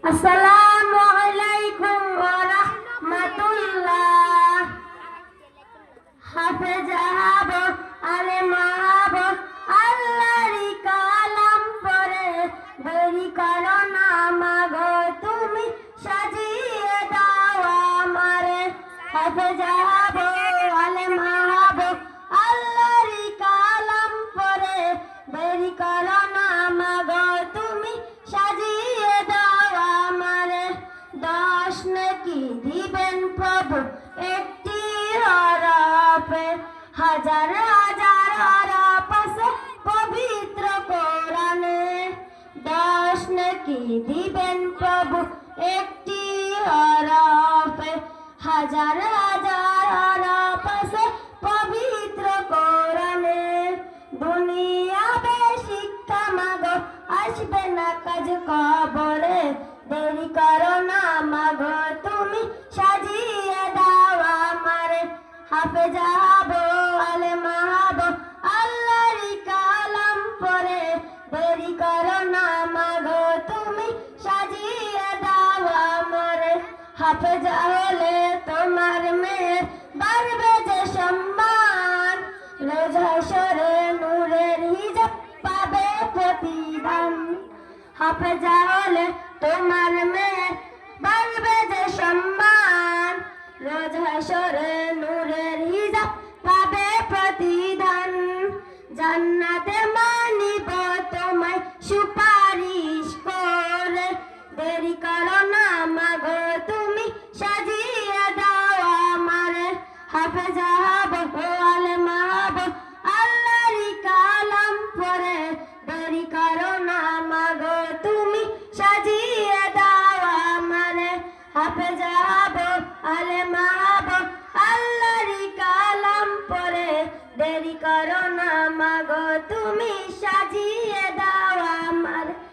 আসসালামু আলাইকুম ওয়া রাহমাতুল্লাহ। হাফেজ হব আলেম হব আল্লাহরই কালাম পড়ে, দেরি করো না মাগো তুমি সাজিয়ে দাও আমারে। হাফেজ হব আলেম হব আল্লাহরই কালাম পড়ে, দেরি করো না মাগো তুমি সাজিয়ে দাও আমারে। 10 নেকি দিবেন প্রভু একটি হরফে, হাজার হাজার হরফ আছে পবিত্র কোরআনে। 10 নেকি দিবেন প্রভু একটি হরফে, হাজার হাজার হরফ আছে পবিত্র কোরআনে। দুনিয়াবে শিক্ষা মাগো আসবে না কাজ কবরে, দেরি করো না মাগো তুমি সাজিয়ে দাও আমারে। হাফেজ হব আলেম হব আল্লাহরই কালাম পড়ে, দেরি করো না মাগো তুমি সাজিয়ে দাও আমারে। হাফেজ হলে তোমার মেয়ের বাড়বে যে সম্মান, রোজ হাসরে নূরের হিজাব পাবে প্রতিদান। হাফেজ হলে তোমার মেয়ের বাড়বে যে সম্মান, রোজ হাসরে নূরের হিজাব পাবে প্রতিদান। জান্নাতে মানিব তোমায় সুপারিশ করে, দেরি করো না মাগো তুমি সাজিয়ে দাও আমারে। হাফেজ হব আলেম হব আল্লাহরই কালাম পড়ে, দেরি করো না মাগো তুমি সাজিয়ে দাও আমারে। হাফেজ হব আলেম হব আল্লাহরই কালাম পড়ে, দেরি করো না মাগো